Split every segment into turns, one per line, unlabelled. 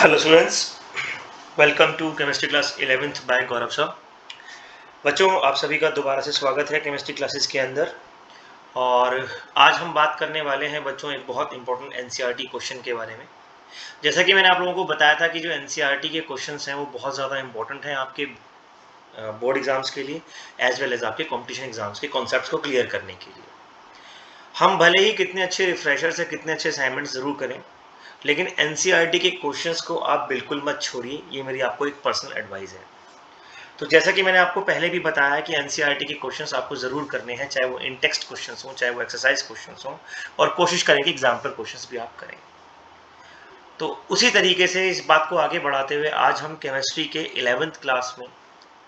Hello students, welcome to chemistry class 11th by Gaurav sir. बच्चों, आप सभी का दोबारा से स्वागत है केमिस्ट्री क्लासेस के अंदर। और आज हम बात करने वाले हैं बच्चों एक बहुत इंपॉर्टेंट एनसीईआरटी क्वेश्चन के बारे में। जैसा कि मैंने आप लोगों को बताया था कि जो एनसीईआरटी के क्वेश्चंस हैं वो बहुत ज़्यादा इंपॉर्टेंट हैं आपके बोर्ड एग्जाम्स के लिए एज वेल एज आपके कॉम्पिटिशन एग्जाम्स के कॉन्सेप्ट्स को क्लियर करने के लिए। हम भले ही कितने अच्छे रिफ्रेशर से कितने अच्छे असाइनमेंट्स ज़रूर करें, लेकिन एनसीईआरटी के क्वेश्चंस को आप बिल्कुल मत छोड़िए। ये मेरी आपको एक पर्सनल एडवाइस है। तो जैसा कि मैंने आपको पहले भी बताया कि एनसीईआरटी के क्वेश्चंस आपको ज़रूर करने हैं, चाहे वो इन टेक्स्ट क्वेश्चंस हों, चाहे वो एक्सरसाइज क्वेश्चंस हों, और कोशिश करें कि एग्जाम्पल क्वेश्चंस भी आप करें। तो उसी तरीके से इस बात को आगे बढ़ाते हुए आज हम केमिस्ट्री के 11th क्लास में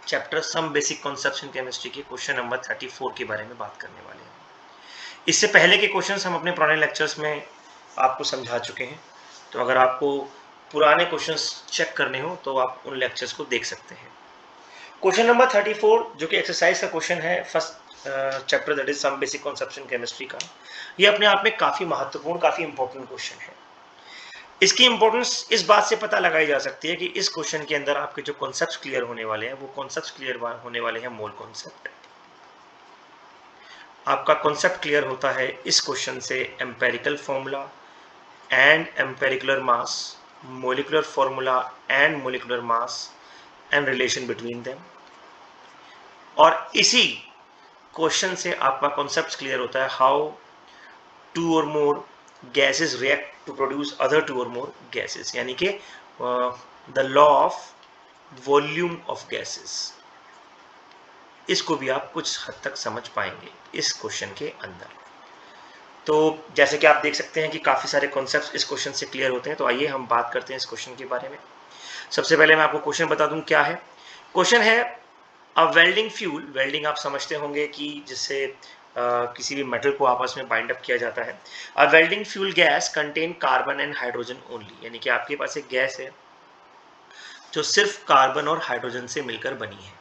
chapter some basic concepts in chemistry के क्वेश्चन नंबर 34 के बारे में बात करने वाले हैं। इससे पहले के क्वेश्चंस हम अपने पुराने लेक्चर्स में आपको समझा चुके हैं, तो अगर आपको पुराने क्वेश्चंस चेक करने हो तो आप उन लेक्चर्स को देख सकते हैं। क्वेश्चन नंबर 34 जो कि एक्सरसाइज का क्वेश्चन है first chapter that is some basic concepts in chemistry का, ये अपने आप में काफी महत्वपूर्ण, काफी इंपॉर्टेंट क्वेश्चन है। इसकी इंपॉर्टेंस इस बात से पता लगाई जा सकती है कि इस क्वेश्चन के अंदर आपके जो कॉन्सेप्ट्स क्लियर होने वाले हैं वो कॉन्सेप्ट्स क्लियर होने वाले हैं मोल कॉन्सेप्ट। आपका कॉन्सेप्ट क्लियर होता है इस क्वेश्चन से empirical formula and empirical mass, molecular formula and molecular mass and relation between them. और इसी क्वेश्चन से आपका कॉन्सेप्ट क्लियर होता है how two or more gases react to produce other two or more gases, यानी कि the law of volume of gases. इसको भी आप कुछ हद तक समझ पाएंगे इस क्वेश्चन के अंदर। तो जैसे कि आप देख सकते हैं कि काफी सारे कॉन्सेप्ट्स इस क्वेश्चन से क्लियर होते हैं। तो आइए हम बात करते हैं इस क्वेश्चन के बारे में। सबसे पहले मैं आपको क्वेश्चन बता दूं क्या है। क्वेश्चन है अ वेल्डिंग फ्यूल, वेल्डिंग आप समझते होंगे कि जिससे किसी भी मेटल को आपस में बाइंड अप किया जाता है। A welding fuel gas contain carbon and hydrogen only, यानी कि आपके पास एक गैस है जो सिर्फ कार्बन और हाइड्रोजन से मिलकर बनी है।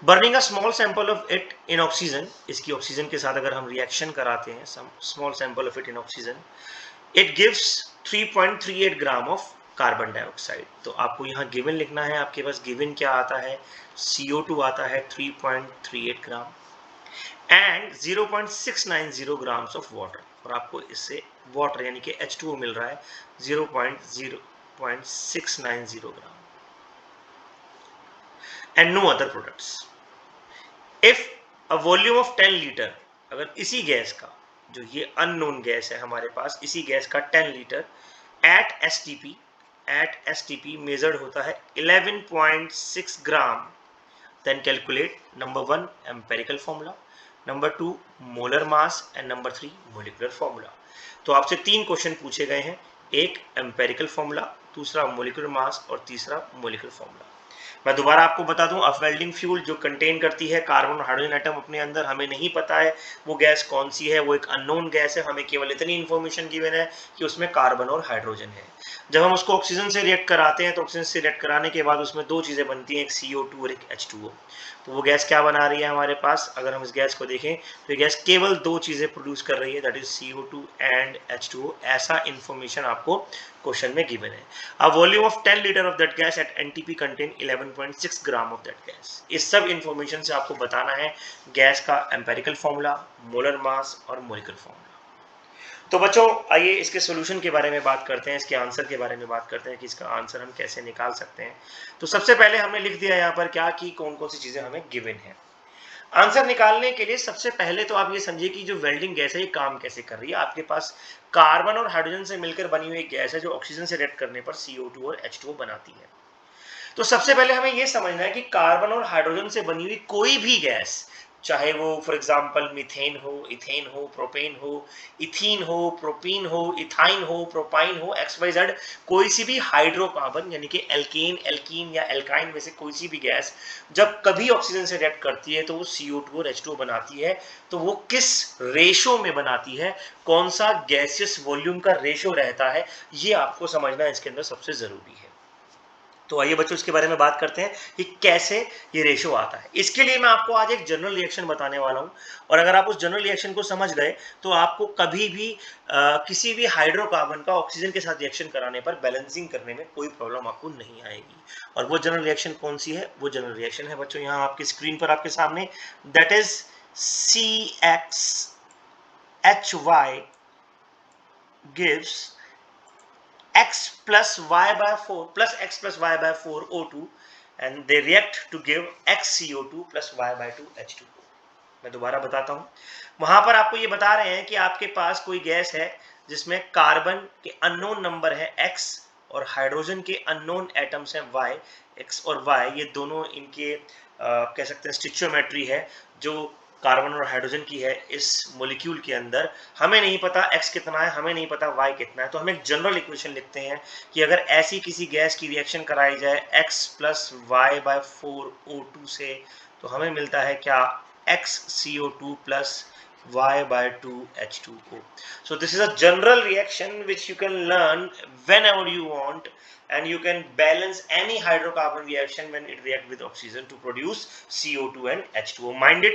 Burning a small sample of it in oxygen, इसकी ऑक्सीजन के साथ अगर हम रिएक्शन कराते हैं, some small sample of it in oxygen, it gives 3.38 gram of carbon dioxide. तो आपको यहाँ गिवन लिखना है। आपके पास गिवन क्या आता है, CO2 आता है 3.38 gram and 0.690 grams of water, और आपको इससे वाटर यानी कि H2O मिल रहा है 0.690 gram and no other products. If a volume of 10 litre, अगर इसी गैस का, जो ये अननोन गैस है हमारे पास, इसी गैस का 10 लीटर एट एसटीपी मेजर्ड होता है 11.6 ग्राम, then calculate number 1 empirical formula, number 2 molar mass and number 3 molecular formula. तो आपसे 3 क्वेश्चन पूछे गए हैं, एक एम्पेरिकल फॉर्मूला, दूसरा मोलिकुलर मास और तीसरा मोलिकुलर फॉर्मूला। मैं दोबारा आपको बता दूं, अ वेल्डिंग फ्यूल जो कंटेन करती है कार्बन और हाइड्रोजन एटम अपने अंदर, हमें नहीं पता है वो गैस कौन सी है, वो एक अननोन गैस है। हमें केवल इतनी इंफॉर्मेशन गिवन है कि उसमें कार्बन और हाइड्रोजन है। जब हम उसको ऑक्सीजन से रिएक्ट कराते हैं तो ऑक्सीजन से रिएक्ट कराने के बाद उसमें दो चीजें बनती हैं, एक CO2 और एक H2O। तो वो गैस क्या बना रही है हमारे पास, अगर हम इस गैस को देखें तो ये गैस केवल दो चीजें प्रोड्यूस कर रही है, that is CO2 and H2O। ऐसा इंफॉर्मेशन आपको क्वेश्चन में गिवन है। A volume of 10 liter of that gas at NTP contain 11.6 gram of that gas। इस सब इंफॉर्मेशन से आपको बताना है गैस का एम्पेरिकल फॉर्मूला, मोलर मास और मोलिकुलर फॉर्मूला। तो बच्चों, आइए इसके सॉल्यूशन के बारे में बात करते हैं, इसके आंसर के बारे में बात करते हैं कि इसका आंसर हम कैसे निकाल सकते हैं। तो सबसे पहले हमने लिख दिया यहाँ पर क्या कि कौन कौन सी चीजें हमें गिवन है। आंसर निकालने के लिए सबसे पहले तो आप ये समझिए कि जो वेल्डिंग गैस है ये काम कैसे कर रही है। आपके पास कार्बन और हाइड्रोजन से मिलकर बनी हुई एक गैस है जो ऑक्सीजन से रिएक्ट करने पर CO2 और H2O बनाती है। तो सबसे पहले हमें यह समझना है कि कार्बन और हाइड्रोजन से बनी हुई कोई भी गैस, चाहे वो फॉर एग्जांपल मीथेन हो, इथेन हो, प्रोपेन हो, इथीन हो, प्रोपीन हो, इथाइन हो, प्रोपाइन हो, XYZ, कोई सी भी हाइड्रोकार्बन यानी कि एल्केन, एल्कीन या एल्काइन में से कोई सी भी गैस जब कभी ऑक्सीजन से रिएक्ट करती है तो वो CO2 और H2O बनाती है। तो वो किस रेशो में बनाती है, कौन सा गैसियस वॉल्यूम का रेशो रहता है, ये आपको समझना इसके अंदर सबसे जरूरी है। तो आइए बच्चों इसके बारे में बात करते हैं कि कैसे ये रेशो आता है। इसके लिए मैं आपको आज एक जनरल रिएक्शन बताने वाला हूं, और अगर आप उस जनरल रिएक्शन को समझ गए तो आपको कभी भी किसी भी हाइड्रोकार्बन का ऑक्सीजन के साथ रिएक्शन कराने पर बैलेंसिंग करने में कोई प्रॉब्लम आपको नहीं आएगी। और वो जनरल रिएक्शन कौन सी है? वो जनरल रिएक्शन है बच्चों यहाँ आपकी स्क्रीन पर आपके सामने, that is CXHY gives x plus y by 4 plus x plus y by 4 O2 and they react to give x CO2 plus y by 2 H2O। मैं दोबारा बताता हूं, वहां पर आपको ये बता रहे हैं कि आपके पास कोई गैस है जिसमें कार्बन के अननोन नंबर है x और हाइड्रोजन के अननोन एटम्स हैं y। x और y ये दोनों इनके कह सकते हैं स्टिचियोमेट्री है जो कार्बन और हाइड्रोजन की है इस मॉलिक्यूल के अंदर। हमें नहीं पता x कितना है, हमें नहीं पता y कितना है, तो हम एक जनरल इक्वेशन लिखते हैं कि अगर ऐसी किसी गैस की रिएक्शन कराई जाए x plus y bye 4 O2 से, तो हमें मिलता है क्या? x CO2 plus y by 2 H2O। So this is a general reaction which you can learn whenever you want, and you can balance any hydrocarbon reaction when it react with oxygen to produce CO2 and H2O. Mind it,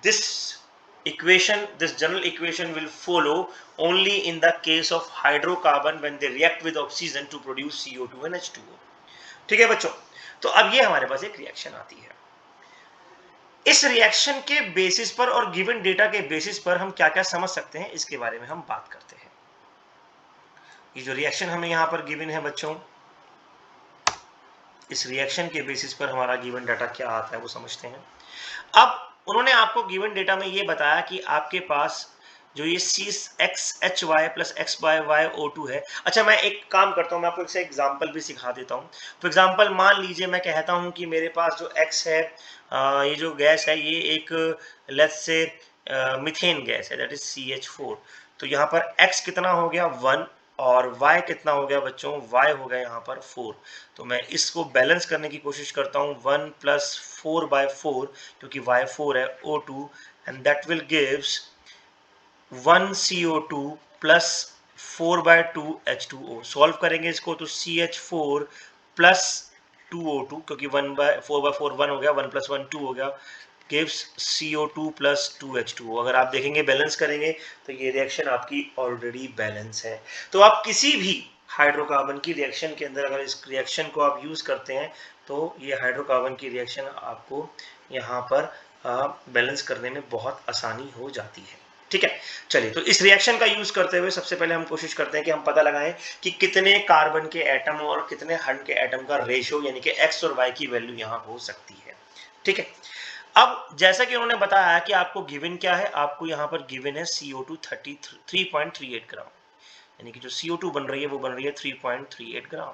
this equation, this general equation will follow only in the case of hydrocarbon when they react with oxygen to produce CO2 and H2O। ठीक है बच्चों, तो अब ये हमारे पास एक reaction आती है। इस रिएक्शन के बेसिस पर और गिवन डेटा के बेसिस पर हम क्या क्या समझ सकते हैं इसके बारे में हम बात करते हैं। ये जो रिएक्शन हमें यहां पर गिवन है बच्चों, इस रिएक्शन के बेसिस पर हमारा गिवन डाटा क्या आता है वो समझते हैं। अब उन्होंने आपको गिवन डेटा में ये बताया कि आपके पास जो ये CXHY plus X by Y O2 है। अच्छा, मैं एक काम करता हूँ, मैं आपको एक एग्जाम्पल भी सिखा देता हूँ। फॉर एग्जाम्पल मान लीजिए मैं कहता हूँ कि मेरे पास जो X है, ये जो गैस है ये एक लेट्स से मिथेन गैस है, दैट इज CH4। तो यहाँ पर X कितना हो गया? 1, और y कितना हो गया बच्चों? y हो गया यहाँ पर 4। तो मैं इसको बैलेंस करने की कोशिश करता हूँ 1 प्लस 4 बाय 4, क्योंकि y 4 है, O2, and that will gives 1 CO2 plus 4 by 2 H2O। Solve करेंगे इसको तो CH4 प्लस 2O2, क्योंकि 1 बाय 4 बाय 4 1 हो गया, 1 प्लस 1 2 हो गया, gives CO2 plus 2H2O। अगर आप देखेंगे बैलेंस करेंगे तो ये रिएक्शन आपकी ऑलरेडी बैलेंस है। तो आप किसी भी हाइड्रोकार्बन की रिएक्शन के अंदर अगर इस रिएक्शन को आप यूज करते हैं तो ये हाइड्रोकार्बन की रिएक्शन आपको यहाँ पर बैलेंस करने में बहुत आसानी हो जाती है। ठीक है, चलिए तो इस रिएक्शन का यूज करते हुए सबसे पहले हम कोशिश करते हैं कि हम पता लगाएं कि कितने कार्बन के एटम और कितने हाइड्रोजन के एटम का रेशियो यानी कि x और y की वैल्यू यहाँ हो सकती है। ठीक है, अब जैसा कि उन्होंने बताया कि आपको गिवन क्या है, आपको यहाँ पर गिवन है CO2 3.38 ग्राम, यानी कि जो CO2 बन रही है वो बन रही है 3.38 ग्राम,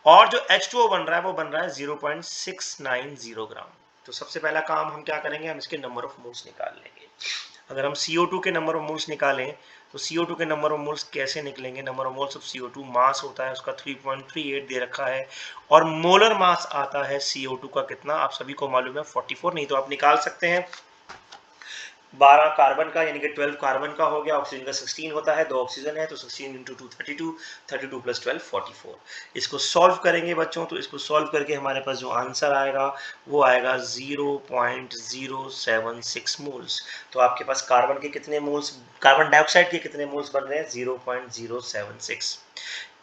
और जो H2O बन रहा है वो बन रहा है 0.690 ग्राम। तो सबसे पहला काम हम क्या करेंगे, हम इसके नंबर ऑफ मोल्स निकाल लेंगे। अगर हम CO2 के नंबर ऑफ मोल्स निकालें तो CO2 के नंबर ऑफ मोल्स कैसे निकलेंगे? Number of moles of CO2, मास होता है उसका 3.38 दे रखा है, और मोलर मास आता है CO2 का कितना, आप सभी को मालूम है 44, नहीं तो आप निकाल सकते हैं 12 कार्बन का यानी कि 12 कार्बन का हो गया, ऑक्सीजन का 16 होता है, 2 ऑक्सीजन है तो 16 इंटू 2 32, 32 प्लस 12 44। इसको सॉल्व करेंगे बच्चों, तो इसको सॉल्व करके हमारे पास जो आंसर आएगा वो आएगा 0.076 मोल्स। तो आपके पास कार्बन के कितने मोल्स, कार्बन डाइऑक्साइड के कितने मोल्स बन रहे हैं? 0.076।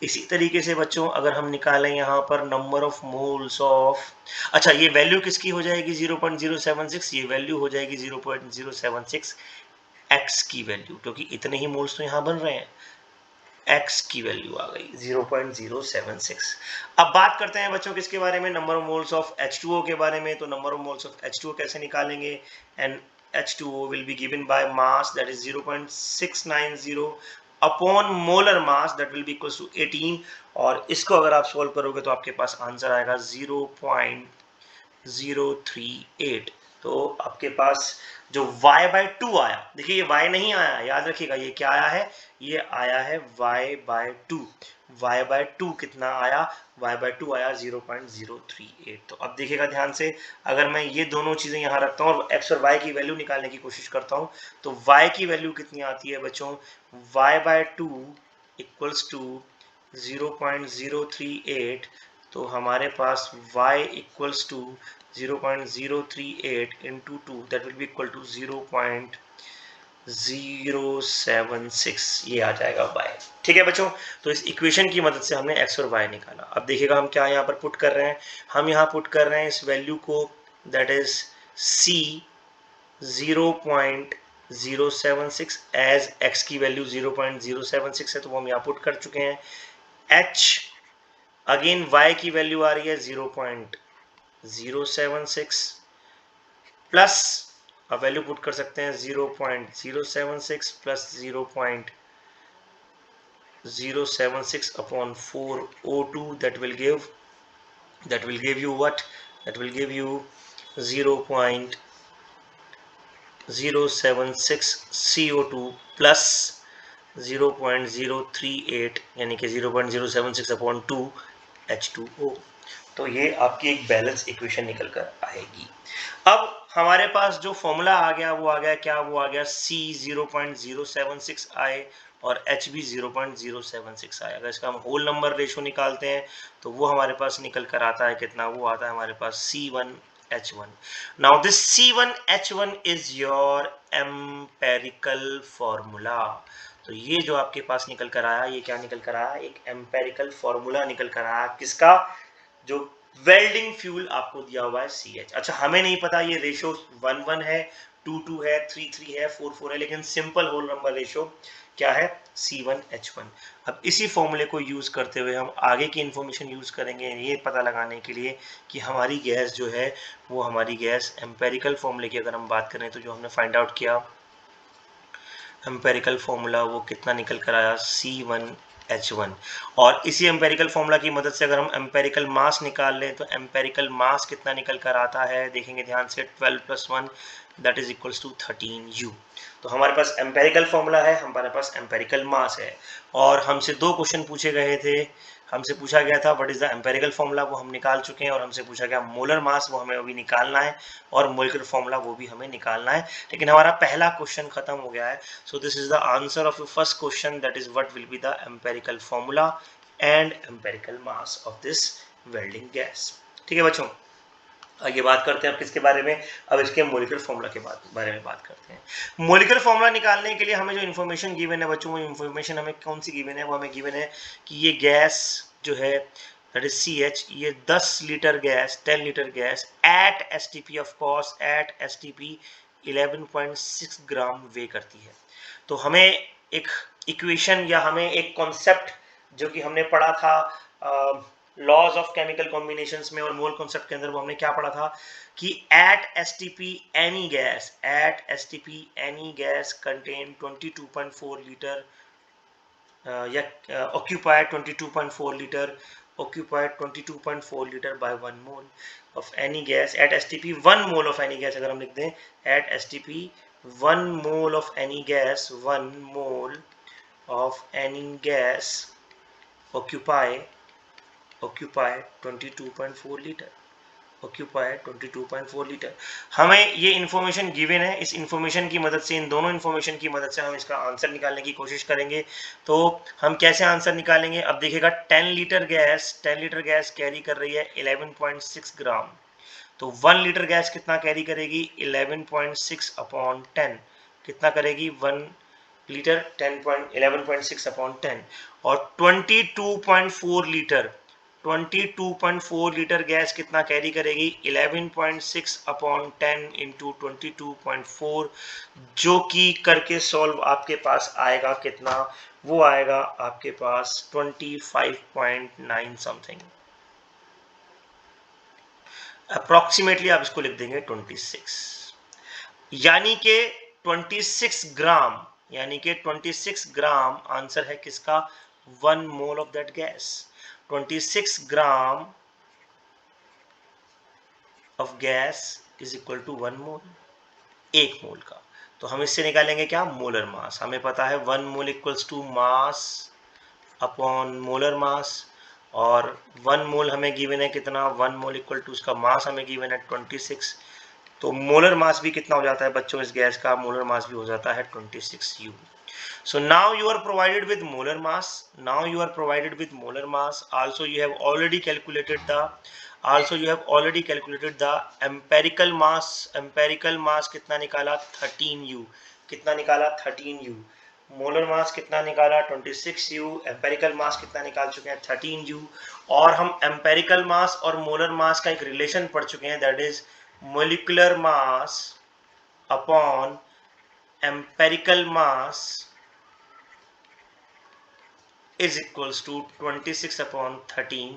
इसी तरीके से बच्चों अगर हम निकालें यहाँ पर नंबर ऑफ मोल्स ऑफ, अच्छा ये वैल्यू किसकी हो जाएगी 0.076? ये वैल्यू हो जाएगी 0.076 x की वैल्यू, क्योंकि इतने ही मोल्स तो यहाँ बन रहे हैं, x की वैल्यू आ गई 0.076। अब बात करते हैं बच्चों किसके बारे में, number of moles of H2O के बारे में। तो number of moles of H2O कैसे निकालेंगे? And H2O will be given by mass that is 0.690 upon molar mass that will be equals to 18, और इसको अगर आप सोल्व करोगे तो आपके पास आंसर आएगा 0.038। तो आपके पास जो y/2 आया, देखिए ये y नहीं आया, याद रखिएगा ये क्या आया है, ये आया है y/2। y/2 कितना आया? y/2 आया 0.038। तो अब देखिएगा ध्यान से, अगर मैं ये दोनों चीजें यहाँ रखता हूँ और x और y की वैल्यू निकालने की कोशिश करता हूँ तो y की वैल्यू कितनी आती है बच्चों? y/2 इक्वल्स टू 0.038 तो हमारे पास y equals to 0.038 into 2 that will be equal to 0.076 ये आ जाएगा y। ठीक है बच्चों, तो इस इक्वेशन की मदद से हमने x और y निकाला। अब देखिएगा हम क्या यहाँ पर पुट कर रहे हैं, हम यहाँ पुट कर रहे हैं इस वैल्यू को, that is c 0.076 as x की वैल्यू 0.076 है, तो वो हम यहाँ पुट कर चुके हैं। h अगेन y की वैल्यू आ रही है 0.076 प्लस, अब वैल्यू पुट कर सकते हैं 0.076 plus 0.076 upon 4O2 that will give you what? That will give you 0.076 CO2 plus 0.038 यानी कि 0.076 अपॉन 2 H2O। तो ये आपकी एक बैलेंस इक्वेशन निकल कर आएगी। अब हमारे पास जो फॉर्मूला आ गया वो आ गया क्या, वो आ गया C 0.076 आए और H भी 0.076 आए। अगर इसका हम होल नंबर रेशो निकालते हैं तो वो हमारे पास निकल कर आता है कितना, वो आता है हमारे पास C1H1। Now this C1H1 is your empirical formula. तो ये जो आपके पास निकल कर आया, ये क्या निकल कर आया, एक एम्पेरिकल फॉर्मूला निकल कर आया। किसका, जो वेल्डिंग फ्यूल आपको दिया हुआ है CH। अच्छा, हमें नहीं पता ये रेशो 1:1 है, 2:2 है, 3:3 है, 4:4 है, लेकिन सिंपल होल नंबर रेशो क्या है, C1H1। अब इसी फॉर्मूले को यूज करते हुए हम आगे की इंफॉर्मेशन यूज करेंगे ये पता लगाने के लिए कि हमारी गैस जो है वो हमारी गैस एम्पेरिकल फॉर्मूले की अगर हम बात करें तो जो हमने फाइंड आउट किया एम्पेरिकल फॉर्मूला वो कितना निकल कर आया, C1H1। और इसी एम्पेरिकल फॉर्मूला की मदद से अगर हम एम्पेरिकल मास निकाल लें तो एम्पेरिकल मास कितना निकल कर आता है, देखेंगे ध्यान से, 12 + 1 that is equals to 13U। तो हमारे पास एम्पेरिकल फॉर्मूला है, हमारे पास एम्पेरिकल मास है, और हमसे 2 क्वेश्चन पूछे गए थे। हमसे पूछा गया था what is the empirical formula, वो हम निकाल चुके हैं, और हमसे पूछा गया मोलर मास, वो हमें अभी निकालना है, और मोलिकुलर फॉर्मूला वो भी हमें निकालना है। लेकिन हमारा पहला क्वेश्चन खत्म हो गया है। So this is the answer of your first question, that is what will be the empirical formula and empirical mass of this welding gas. ठीक है बच्चों, आगे बात करते हैं अब किसके बारे में, अब इसके मोलिकुलर फॉर्मूला के बारे में बात करते हैं। मोलिकुलर फॉर्मूला निकालने के लिए हमें जो इन्फॉर्मेशन गिवन है बच्चों, वो इन्फॉर्मेशन हमें कौन सी गिवन है, वो हमें गिवन है कि ये गैस जो है दैट इज CH, ये 10 litre gas, 10 litre gas at STP, of course eight STP 11.6 ग्राम वे करती है। तो हमें एक इक्वेशन या हमें एक कॉन्सेप्ट जो कि हमने पढ़ा था लॉज ऑफ केमिकल कॉम्बिनेशंस में और मोल कॉन्सेप्ट के अंदर, वो हमने क्या पढ़ा था कि at STP any gas contain 22.4 litre या occupied 22.4 liter by 1 mole of any gas at STP 1 mole of any gas। अगर हम लिख दें at STP 1 mole of any gas, 1 mole of any gas occupy 22.4 litre, occupied 22.4 litre. हमें ये information given है, इस information की मदद से, इन दोनों इन्फॉर्मेशन की मदद से हम इसका आंसर निकालने की कोशिश करेंगे। तो हम कैसे आंसर निकालेंगे, अब देखिएगा 10 लीटर गैस कैरी कर रही है 11.6 ग्राम। तो 1 लीटर गैस कितना कैरी करेगी, 11.6 अपॉन 10 कितना करेगी, 1 लीटर 11.6 अपॉन 10, और 22.4 लीटर गैस कितना कैरी करेगी, 11.6 अपॉन 10 इंटू 22.4, जो कि करके सॉल्व आपके पास आएगा कितना, वो आएगा आपके पास 25.9 समथिंग, अप्रोक्सीमेटली आप इसको लिख देंगे 26, यानी कि 26 ग्राम, यानी कि 26 ग्राम आंसर है किसका, 1 mole of that gas. 26 gram of gas is equal to 1 mole, 1 mole का। तो हम इससे निकालेंगे क्या, मोलर मास। हमें पता है 1 mole equals to mass upon molar mass, और 1 मोल हमें गिवन है कितना, 1 मोल इक्वल टू उसका मास हमें गिवन है 26। तो मोलर मास भी कितना हो जाता है बच्चों इस गैस का, मोलर मास भी हो जाता है 26U। So now you are provided with molar mass. Now you are provided with molar mass. Also you have already calculated the empirical mass. Empirical mass कितना निकाला 13U. कितना निकाला 13U. मोलर मास कितना निकाला 26U. एम्पेरिकल मास कितना निकाल चुके हैं 13U. और हम एम्पेरिकल मास और मोलर मास का एक रिलेशन पढ़ चुके हैं, that is molecular mass upon empirical mass is equals to 26 upon 13,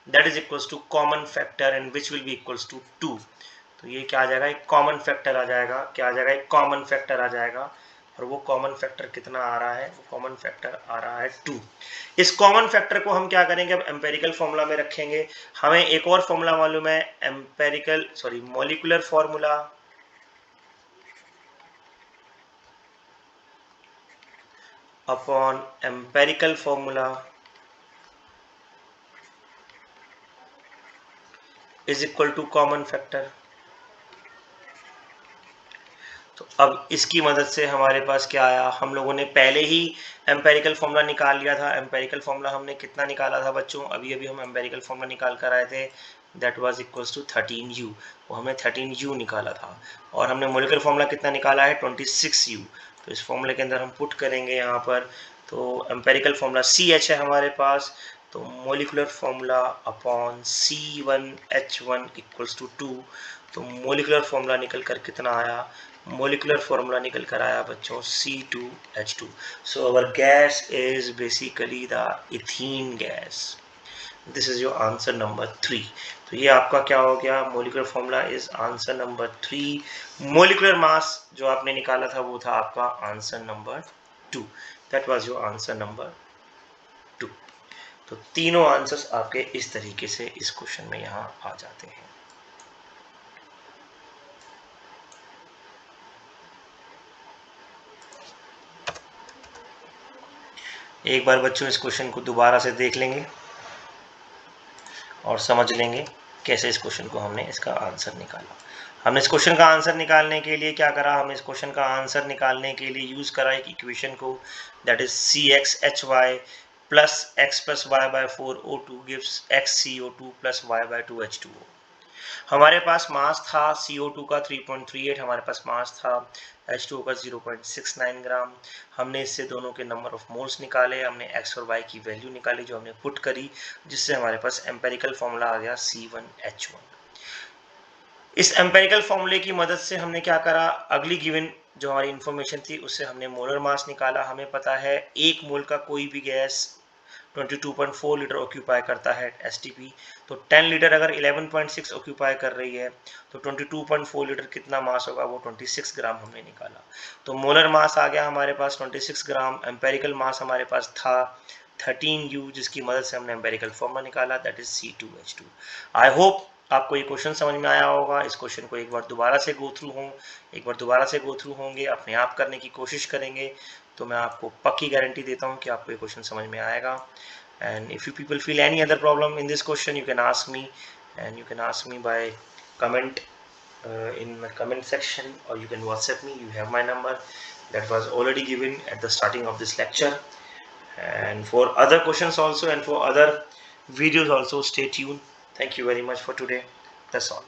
that is equals to common factor and which will be equals to 2. तो ये क्या आ जाएगा, एक कॉमन फैक्टर आ जाएगा. क्या आ जाएगा, एक कॉमन फैक्टर आ जाएगा. और वो कॉमन फैक्टर कितना आ रहा है, वो कॉमन फैक्टर आ रहा है 2. इस कॉमन फैक्टर को हम क्या करेंगे, अब एम्पेरिकल फॉर्मूला में रखेंगे. हमें एक और फॉर्मूला मालूम है, molecular formula upon empirical formula is equal to common factor. तो अब इसकी मदद से हमारे पास क्या आया, हम लोगों ने पहले ही एम्पेरिकल फॉर्मूला निकाल लिया था. एम्पेरिकल फॉर्मूला हमने कितना निकाला था बच्चों, अभी अभी हम एम्पेरिकल फॉर्मूला निकाल कर आए थे, that was equals to 13U. वो हमने 13U निकाला था. और हमने मोलिकुलर फॉर्मूला कितना निकाला है 26U. तो इस फॉर्मूले के अंदर हम पुट करेंगे यहाँ पर. तो एम्पेरिकल फॉर्मूला CH है हमारे पास. तो molecular formula upon C1H1 equals to 2. तो मोलिकुलर फॉर्मूला निकल कर कितना आया, मोलिकुलर फॉर्मूला निकल कर आया बच्चों C2H2. So our gas is basically the ethene gas. This is your answer number 3. तो ये आपका क्या हो गया, molecular formula is answer number 3. Molecular mass जो आपने निकाला था वो था आपका answer number 2. That was your answer number 2. तो तीनों आंसर्स आपके इस तरीके से इस क्वेश्चन में यहाँ आ जाते हैं. एक बार बच्चों इस क्वेश्चन को दोबारा से देख लेंगे और समझ लेंगे कैसे इस क्वेश्चन को हमने इसका आंसर निकाला. हमने इस क्वेश्चन का आंसर निकालने के लिए क्या करा, हमने इस क्वेश्चन का आंसर निकालने के लिए यूज करा एक इक्वेशन को, that is CXHY plus x plus y by 4O2 gives XCO2 plus y by 2H2O. हमारे पास मास था CO2 का 3.38, हमारे पास मास था H2O का 0.69 ग्राम. हमने इससे दोनों के नंबर ऑफ मोल्स निकाले, हमने x और y की वैल्यू निकाली जो हमने पुट करी, जिससे हमारे पास एम्पेरिकल फॉर्मूला आ गया C1H1. इस एम्पेरिकल फॉर्मूले की मदद से हमने क्या करा, अगली गिवन जो हमारी इंफॉर्मेशन थी उससे हमने मोलर मास निकाला. हमें पता है एक मोल का कोई भी गैस 22.4 लीटर ऑक्यूपाई करता है STP. तो 10 लीटर अगर 11.6 ऑक्यूपाई कर रही है तो 22.4 लीटर कितना मास होगा, वो 26 ग्राम हमने निकाला. तो मोलर मास आ गया हमारे पास 26 ग्राम. एम्पेरिकल मास हमारे पास था 13U, जिसकी मदद से हमने एम्पेरिकल फॉर्मूला निकाला, that is C2H2. I hope आपको ये क्वेश्चन समझ में आया होगा. इस क्वेश्चन को एक बार दोबारा से गो थ्रू होंगे, अपने आप करने की कोशिश करेंगे, तो मैं आपको पक्की गारंटी देता हूँ कि आपको ये क्वेश्चन समझ में आएगा. And if you people feel any other problem in this question, you can ask me, and you can ask me by comment in the comment section, or you can WhatsApp me. You have my number that was already given at the starting of this lecture. And for other questions also and for other videos also, stay tuned. Thank you very much for today. That's all.